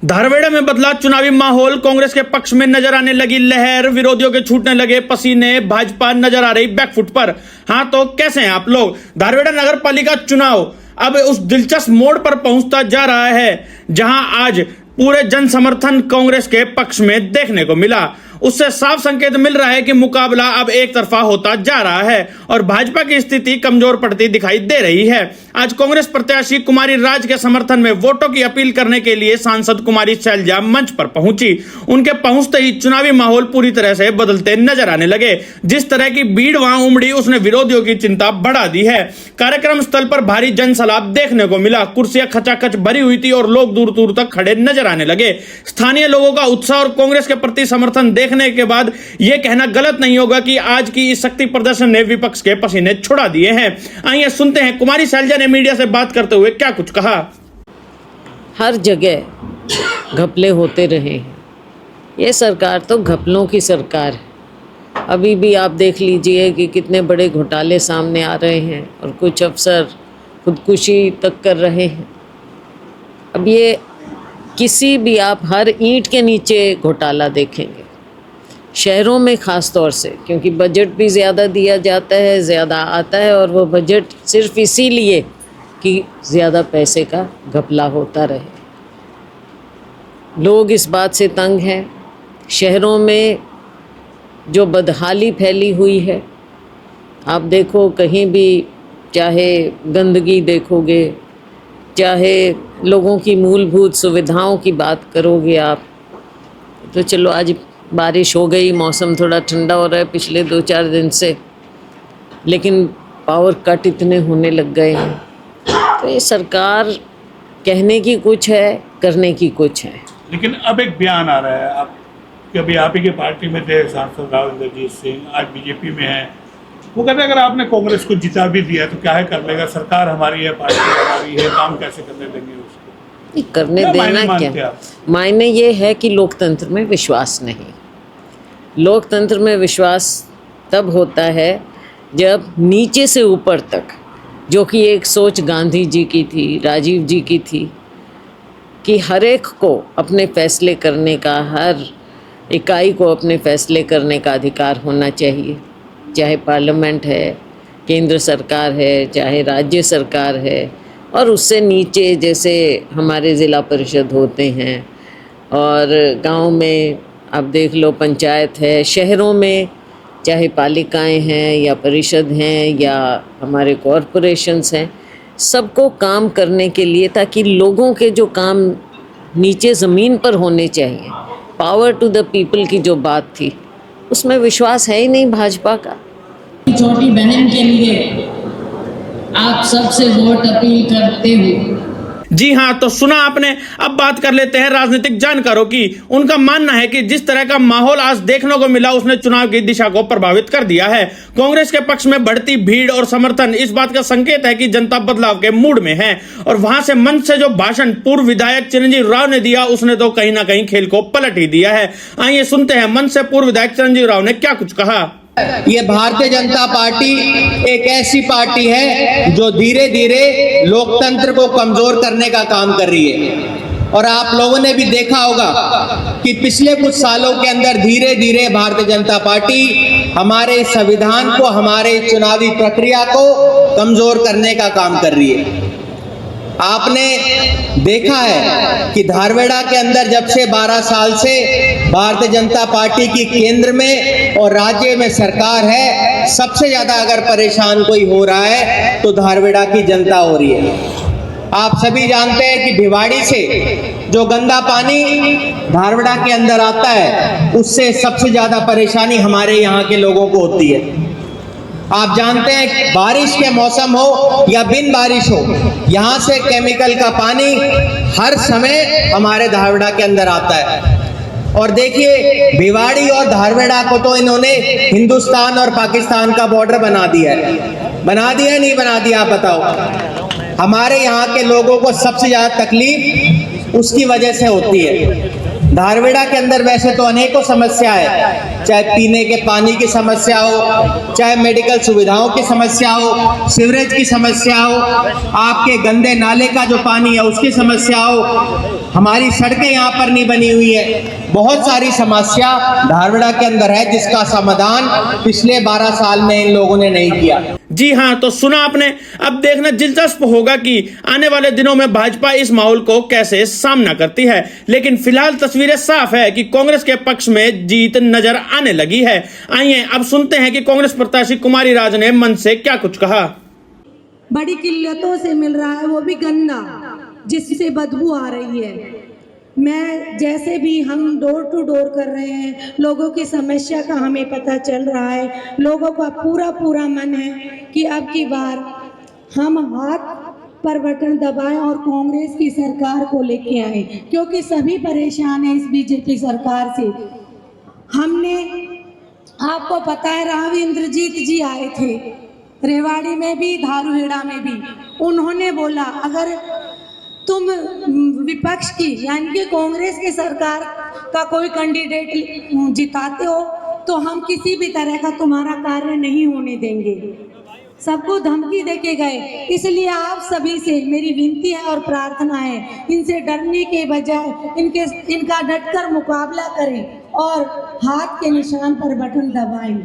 धारवेड़ा में बदला चुनावी माहौल, कांग्रेस के पक्ष में नजर आने लगी लहर, विरोधियों के छूटने लगे पसीने, भाजपा नजर आ रही बैकफुट पर। हाँ तो कैसे हैं आप लोग? धारवेड़ा नगर पालिका चुनाव अब उस दिलचस्प मोड़ पर पहुंचता जा रहा है जहां आज पूरे जन समर्थन कांग्रेस के पक्ष में देखने को मिला। उससे साफ संकेत मिल रहा है कि मुकाबला अब एक तरफा होता जा रहा है और भाजपा की स्थिति कमजोर पड़ती दिखाई दे रही है। आज कांग्रेस प्रत्याशी कुमारी राज के समर्थन में वोटों की अपील करने के लिए सांसद कुमारी शैलजा मंच पर पहुंची। उनके पहुंचते ही चुनावी माहौल पूरी तरह से बदलते नजर आने लगे। जिस तरह की भीड़ वहां उमड़ी उसने विरोधियों की चिंता बढ़ा दी है। कार्यक्रम स्थल पर भारी जनसैलाब देखने को मिला। कुर्सियां खचाखच भरी हुई थी और लोग दूर दूर तक खड़े नजर आने लगे। स्थानीय लोगों का उत्साह और कांग्रेस के प्रति समर्थन देखने के बाद यह कहना गलत नहीं होगा कि आज की इस शक्ति प्रदर्शन ने विपक्ष के पसीने छुड़ा दिए हैं। आइए सुनते हैं कुमारी शैलजा ने मीडिया से बात करते हुए क्या कुछ कहा। हर जगह घपले होते रहे हैं। ये सरकार तो घपलों की सरकार है। अभी भी आप देख लीजिए कि कितने बड़े घोटाले सामने आ रहे हैं और कुछ अफसर खुदकुशी तक कर रहे हैं। अब ये किसी भी आप हर ईंट के नीचे घोटाला देखेंगे, शहरों में ख़ास तौर से, क्योंकि बजट भी ज़्यादा दिया जाता है, ज़्यादा आता है और वो बजट सिर्फ इसीलिए कि ज़्यादा पैसे का घपला होता रहे। लोग इस बात से तंग हैं। शहरों में जो बदहाली फैली हुई है, आप देखो कहीं भी, चाहे गंदगी देखोगे, चाहे लोगों की मूलभूत सुविधाओं की बात करोगे आप, तो चलो आज बारिश हो गई, मौसम थोड़ा ठंडा हो रहा है पिछले 2-4 दिन से, लेकिन पावर कट इतने होने लग गए हैं। तो ये सरकार कहने की कुछ है, करने की कुछ है। लेकिन अब एक बयान आ रहा है आप कि अभी आप ही की पार्टी में थे सांसद राव इंद्रजीत सिंह, आज बीजेपी में हैं। वो कहते हैं अगर आपने कांग्रेस को जिता भी दिया तो क्या है कर लेगा, सरकार हमारी है, पार्टी हमारी है, काम कैसे करने देंगे उसको? करने देना क्या? मायने ये है कि लोकतंत्र में विश्वास नहीं। लोकतंत्र में विश्वास तब होता है जब नीचे से ऊपर तक, जो कि एक सोच गांधी जी की थी, राजीव जी की थी, कि हर एक को अपने फैसले करने का, हर इकाई को अपने फैसले करने का अधिकार होना चाहिए। चाहे पार्लियामेंट है, केंद्र सरकार है, चाहे राज्य सरकार है, और उससे नीचे जैसे हमारे ज़िला परिषद होते हैं और गांव में आप देख लो पंचायत है, शहरों में चाहे पालिकाएं हैं या परिषद हैं या हमारे कॉरपोरेशंस हैं, सबको काम करने के लिए, ताकि लोगों के जो काम नीचे ज़मीन पर होने चाहिए, पावर टू द पीपल की जो बात थी, उसमें विश्वास है ही नहीं भाजपा का। छोटी बहन के लिए आप सबसे वोट अपील करते हुए। जी हाँ, तो सुना आपने। अब बात कर लेते हैं राजनीतिक जानकारों की। उनका मानना है कि जिस तरह का माहौल आज देखने को मिला उसने चुनाव की दिशा को प्रभावित कर दिया है। कांग्रेस के पक्ष में बढ़ती भीड़ और समर्थन इस बात का संकेत है कि जनता बदलाव के मूड में है। और वहां से मंच से जो भाषण पूर्व विधायक चिरंजीव राव ने दिया उसने तो कहीं ना कहीं खेल को पलट ही दिया है। आइए सुनते हैं मंच से पूर्व विधायक चिरंजीव राव ने क्या कुछ कहा। ये भारतीय जनता पार्टी एक ऐसी पार्टी है जो धीरे धीरे लोकतंत्र को कमजोर करने का काम कर रही है। और आप लोगों ने भी देखा होगा कि पिछले कुछ सालों के अंदर धीरे धीरे भारतीय जनता पार्टी हमारे संविधान को, हमारे चुनावी प्रक्रिया को कमजोर करने का काम कर रही है। आपने देखा है कि धारवेड़ा के अंदर जब से 12 साल से भारतीय जनता पार्टी की केंद्र में और राज्य में सरकार है, सबसे ज्यादा अगर परेशान कोई हो रहा है तो धारवेड़ा की जनता हो रही है। आप सभी जानते हैं कि भिवाड़ी से जो गंदा पानी धारवेड़ा के अंदर आता है, उससे सबसे ज्यादा परेशानी हमारे यहाँ के लोगों को होती है। आप जानते हैं बारिश के मौसम हो या बिन बारिश हो, यहाँ से केमिकल का पानी हर समय हमारे धारवेड़ा के अंदर आता है। और देखिए भिवाड़ी और धारवेड़ा को तो इन्होंने हिंदुस्तान और पाकिस्तान का बॉर्डर बना दिया है। बना दिया नहीं बना दिया आप बताओ? हमारे यहाँ के लोगों को सबसे ज्यादा तकलीफ उसकी वजह से होती है। धारवेड़ा के अंदर वैसे तो अनेकों समस्या है, चाहे पीने के पानी की समस्या हो, चाहे मेडिकल सुविधाओं की समस्या हो, सीवरेज की समस्या हो, आपके गंदे नाले का जो पानी है उसकी समस्या हो, हमारी सड़कें यहाँ पर नहीं बनी हुई है, बहुत सारी समस्या धारवाड़ा के अंदर है जिसका समाधान पिछले 12 साल में इन लोगों ने नहीं किया। जी हां, तो सुना आपने। अब देखना दिलचस्प होगा कि आने वाले दिनों में भाजपा इस माहौल को कैसे सामना करती है, लेकिन फिलहाल तस्वीरें साफ है कि कांग्रेस के पक्ष में जीत नजर आने लगी है। आइए अब सुनते हैं कि कांग्रेस प्रत्याशी कुमारी राज ने मन से क्या कुछ कहा। बड़ी किल्लतों से मिल रहा है, वो भी गंदा, जिससे बदबू आ रही है। मैं जैसे भी हम डोर टू डोर कर रहे हैं, लोगों की समस्या का हमें पता चल रहा है। लोगों का पूरा मन है कि अब की बार हम हाथ पर बटन दबाएं और कांग्रेस की सरकार को लेके आए, क्योंकि सभी परेशान हैं इस बीजेपी सरकार से। हमने, आपको पता है, राव इंद्रजीत जी आए थे रेवाड़ी में भी, धारूहेड़ा में भी। उन्होंने बोला अगर तुम विपक्ष की यानी कि कांग्रेस की सरकार का कोई कैंडिडेट जिताते हो तो हम किसी भी तरह का तुम्हारा कार्य नहीं होने देंगे। सबको धमकी देके गए। इसलिए आप सभी से मेरी विनती है और प्रार्थना है, इनसे डरने के बजाय इनका डटकर मुकाबला करें और हाथ के निशान पर बटन दबाएं।